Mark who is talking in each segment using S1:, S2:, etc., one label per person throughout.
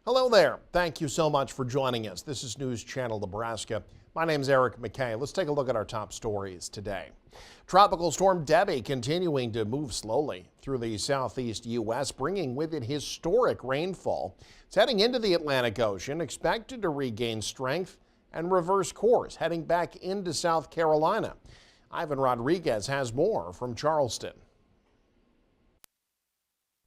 S1: Hello there. Thank you so much for joining us. This is News Channel Nebraska. My name is Eric McKay. Let's take a look at our top stories today. Tropical storm Debby continuing to move slowly through the southeast U.S., bringing with it historic rainfall. It's heading into the Atlantic Ocean, expected to regain strength and reverse course, heading back into South Carolina. Ivan Rodriguez has more from Charleston.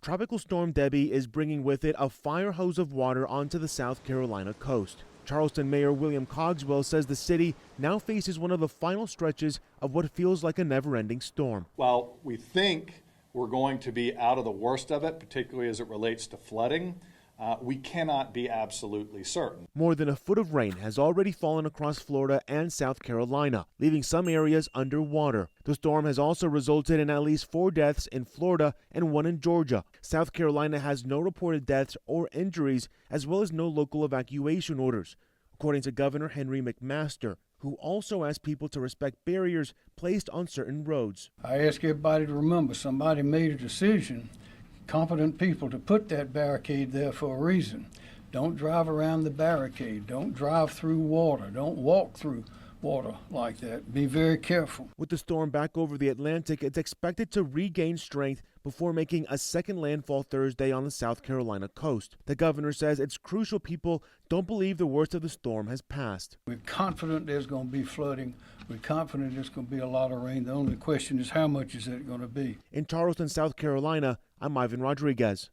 S2: Tropical storm Debby is bringing with it a fire hose of water onto the South Carolina coast. Charleston Mayor William Cogswell says the city now faces one of the final stretches of what feels like a never-ending storm.
S3: While we think we're going to be out of the worst of it, particularly as it relates to flooding, we cannot be absolutely certain.
S2: More than a foot of rain has already fallen across Florida and South Carolina, leaving some areas underwater. The storm has also resulted in at least 4 deaths in Florida and 1 in Georgia. South Carolina has no reported deaths or injuries, as well as no local evacuation orders, according to Governor Henry McMaster, who also asked people to respect barriers placed on certain roads.
S4: I ask everybody to remember somebody made a decision, competent people, to put that barricade there for a reason. Don't drive around the barricade. Don't drive through water. Don't walk through water like that. Be very careful.
S2: With the storm back over the Atlantic, it's expected to regain strength before making a second landfall Thursday on the South Carolina coast. The governor says it's crucial people don't believe the worst of the storm has passed.
S4: We're confident there's going to be flooding. We're confident there's going to be a lot of rain. The only question is how much is it going to be?
S2: In Charleston, South Carolina, I'm Ivan Rodriguez.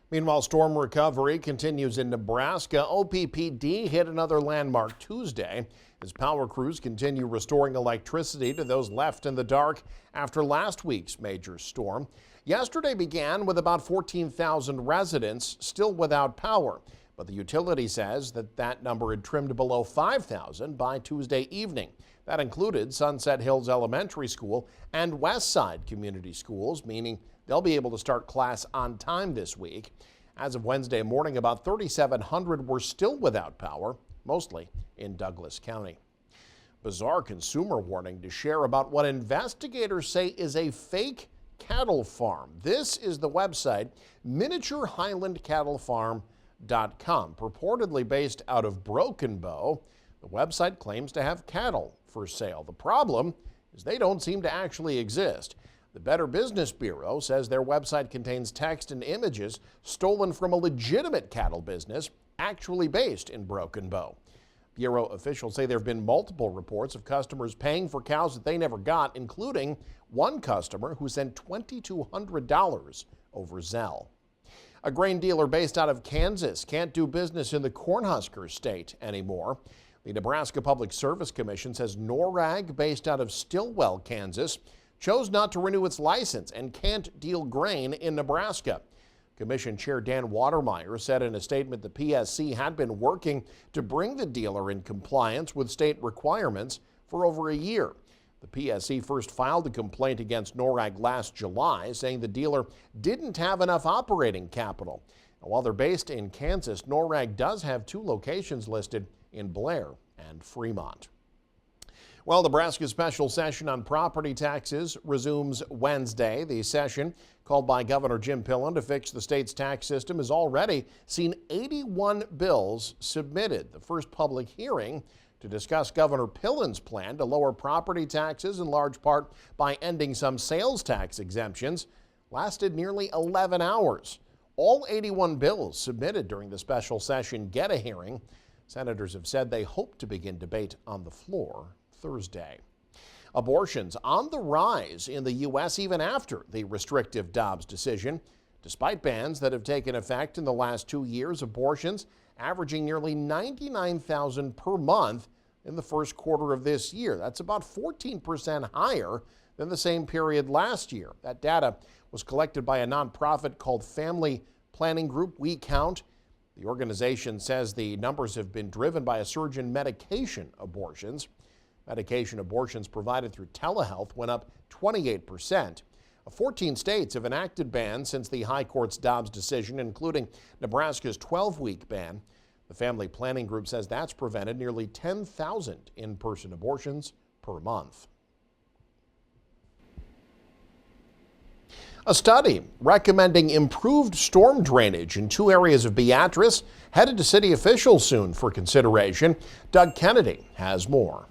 S1: Meanwhile, storm recovery continues in Nebraska. OPPD hit another landmark Tuesday as power crews continue restoring electricity to those left in the dark after last week's major storm. Yesterday began with about 14,000 residents still without power, but the utility says that number had trimmed below 5,000 by Tuesday evening. That included Sunset Hills Elementary School and Westside Community Schools, meaning they'll be able to start class on time this week. As of Wednesday morning, about 3,700 were still without power, mostly in Douglas County. Bizarre consumer warning to share about what investigators say is a fake cattle farm. This is the website miniaturehighlandcattlefarm.com, purportedly based out of Broken Bow. The website claims to have cattle for sale. The problem is they don't seem to actually exist. The Better Business Bureau says their website contains text and images stolen from a legitimate cattle business actually based in Broken Bow. Bureau officials say there have been multiple reports of customers paying for cows that they never got, including one customer who sent $2,200 over Zelle. A grain dealer based out of Kansas can't do business in the Cornhusker state anymore. The Nebraska Public Service Commission says NORAG, based out of Stillwell, Kansas, chose not to renew its license and can't deal grain in Nebraska. Commission Chair Dan Watermeyer said in a statement the PSC had been working to bring the dealer in compliance with state requirements for over a year. The PSC first filed a complaint against NORAG last July, saying the dealer didn't have enough operating capital. Now, while they're based in Kansas, NORAG does have 2 locations listed in Blair and Fremont. Well, Nebraska's special session on property taxes resumes Wednesday. The session, called by Governor Jim Pillen to fix the state's tax system, has already seen 81 bills submitted. The first public hearing to discuss Governor Pillen's plan to lower property taxes, in large part by ending some sales tax exemptions, lasted nearly 11 hours. All 81 bills submitted during the special session get a hearing. Senators have said they hope to begin debate on the floor Thursday. Abortions on the rise in the U.S. even after the restrictive Dobbs decision. Despite bans that have taken effect in the last 2 years, abortions averaging nearly 99,000 per month in the first quarter of this year. That's about 14% higher than the same period last year. That data was collected by a nonprofit called Family Planning Group We Count. The organization says the numbers have been driven by a surge in medication abortions. Medication abortions provided through telehealth went up 28%. 14 states have enacted bans since the High Court's Dobbs decision, including Nebraska's 12-week ban. The Family Planning Group says that's prevented nearly 10,000 in-person abortions per month. A study recommending improved storm drainage in 2 areas of Beatrice headed to city officials soon for consideration. Doug Kennedy has more.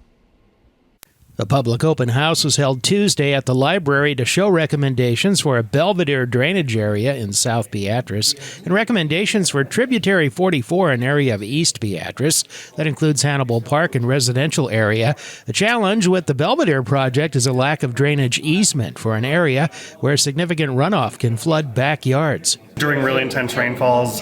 S5: A public open house was held Tuesday at the library to show recommendations for a Belvedere drainage area in South Beatrice and recommendations for Tributary 44, an area of East Beatrice. That includes Hannibal Park and residential area. The challenge with the Belvedere project is a lack of drainage easement for an area where significant runoff can flood backyards.
S6: During really intense rainfalls,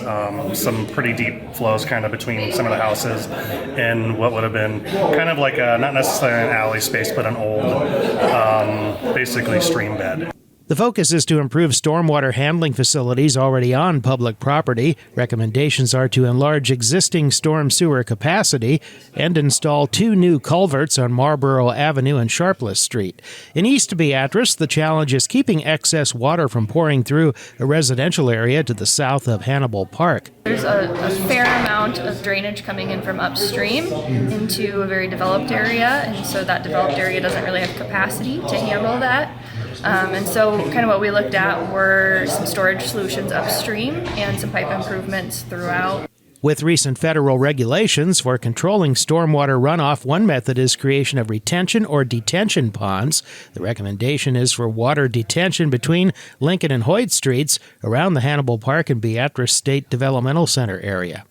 S6: some pretty deep flows kind of between some of the houses and what would have been kind of like not necessarily an alley space, but an old, basically stream bed.
S5: The focus is to improve stormwater handling facilities already on public property. Recommendations are to enlarge existing storm sewer capacity and install 2 new culverts on Marlborough Avenue and Sharpless Street. In East Beatrice, the challenge is keeping excess water from pouring through a residential area to the south of Hannibal Park.
S7: There's a fair amount of drainage coming in from upstream into a very developed area, and so that developed area doesn't really have capacity to handle that. And so kind of what we looked at were some storage solutions upstream and some pipe improvements throughout.
S5: With recent federal regulations for controlling stormwater runoff, one method is creation of retention or detention ponds. The recommendation is for water detention between Lincoln and Hoyt Streets around the Hannibal Park and Beatrice State Developmental Center area.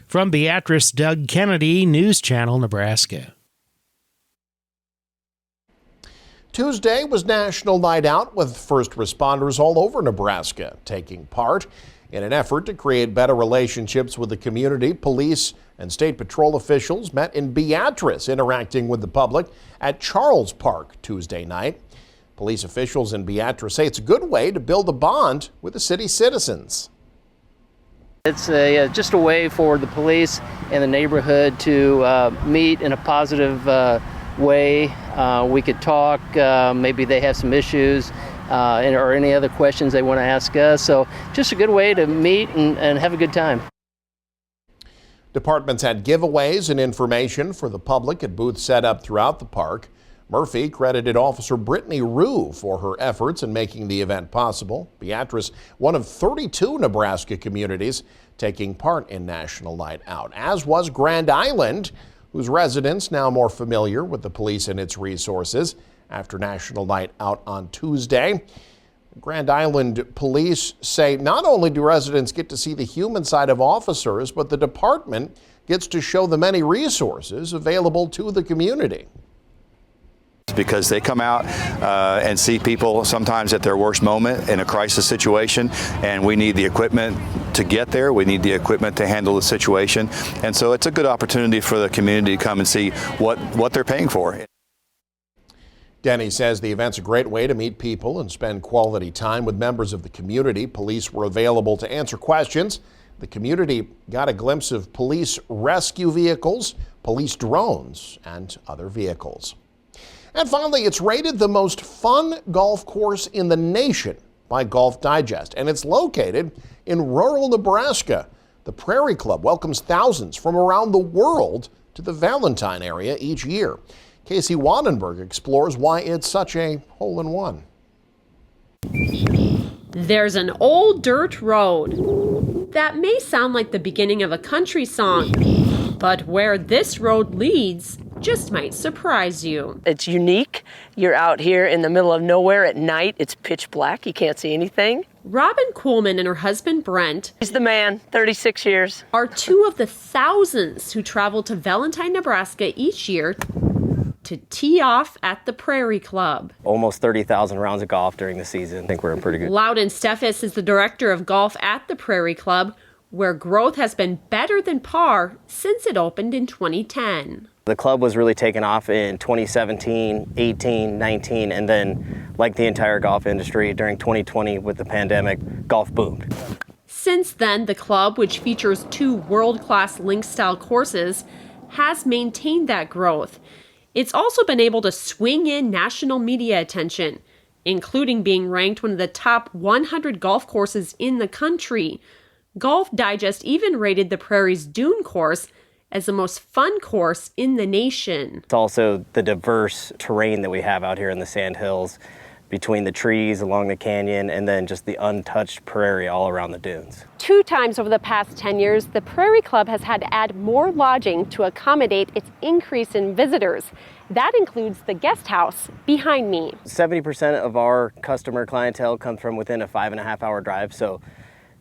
S5: From Beatrice, Doug Kennedy, News Channel, Nebraska.
S1: Tuesday was National Night Out with first responders all over Nebraska taking part. In an effort to create better relationships with the community, police and state patrol officials met in Beatrice, interacting with the public at Charles Park Tuesday night. Police officials in Beatrice say it's a good way to build a bond with the city's citizens.
S8: It's just a way for the police and the neighborhood to meet in a positive way. We could talk, maybe they have some issues or any other questions they want to ask us. So just a good way to meet and have a good time.
S1: Departments had giveaways and information for the public at booths set up throughout the park. Murphy credited Officer Brittany Rue for her efforts in making the event possible. Beatrice, one of 32 Nebraska communities taking part in National Night Out, as was Grand Island, whose residents now more familiar with the police and its resources after National Night Out on Tuesday. Grand Island police say not only do residents get to see the human side of officers, but the department gets to show the many resources available to the community.
S9: Because they come out and see people sometimes at their worst moment in a crisis situation, and we need the equipment to get there. We need the equipment to handle the situation, and so it's a good opportunity for the community to come and see what they're paying for.
S1: Denny says the event's a great way to meet people and spend quality time with members of the community. Police were available to answer questions. The community got a glimpse of police rescue vehicles, police drones, and other vehicles. And finally, it's rated the most fun golf course in the nation by Golf Digest, and it's located in rural Nebraska. The Prairie Club welcomes thousands from around the world to the Valentine area each year. Casey Wandenberg explores why it's such a hole-in-one.
S10: There's an old dirt road. That may sound like the beginning of a country song, but where this road leads just might surprise you.
S11: It's unique. You're out here in the middle of nowhere at night. It's pitch black. You can't see anything.
S10: Robin Kuhlman and her husband Brent,
S11: he's the man, 36 years,
S10: are 2 of the thousands who travel to Valentine, Nebraska each year to tee off at the Prairie Club.
S12: Almost 30,000 rounds of golf during the season. I think we're in pretty good.
S10: Loudon Steffes is the director of golf at the Prairie Club, where growth has been better than par since it opened in 2010.
S12: The club was really taken off in 2017, 18, 19, and then, like the entire golf industry, during 2020 with the pandemic, golf boomed.
S10: Since then, the club, which features 2 world-class link-style courses, has maintained that growth. It's also been able to swing in national media attention, including being ranked one of the top 100 golf courses in the country. Golf Digest even rated the Prairie's Dune course as the most fun course in the nation.
S12: It's also the diverse terrain that we have out here in the Sand Hills. between the trees along the canyon and then just the untouched prairie all around the dunes.
S10: 2 times over the past 10 years, the Prairie Club has had to add more lodging to accommodate its increase in visitors. That includes the guest house behind me.
S12: 70% of our customer clientele comes from within a 5.5-hour drive. So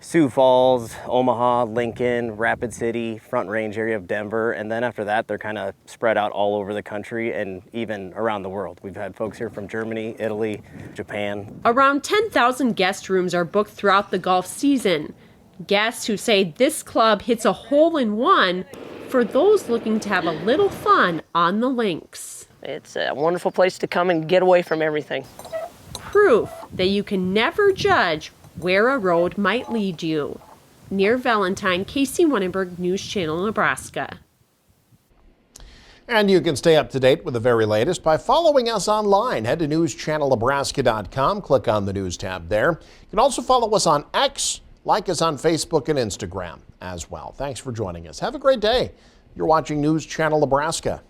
S12: Sioux Falls, Omaha, Lincoln, Rapid City, Front Range area of Denver, and then after that they're kind of spread out all over the country and even around the world. We've had folks here from Germany, Italy, Japan.
S10: Around 10,000 guest rooms are booked throughout the golf season. Guests who say this club hits a hole-in-one for those looking to have a little fun on the links.
S11: It's a wonderful place to come and get away from everything.
S10: Proof that you can never judge where a road might lead you. Near Valentine, Casey Wannenberg, News Channel, Nebraska.
S1: And you can stay up to date with the very latest by following us online. Head to newschannelnebraska.com, click on the News tab there. You can also follow us on X, like us on Facebook and Instagram as well. Thanks for joining us. Have a great day. You're watching News Channel Nebraska.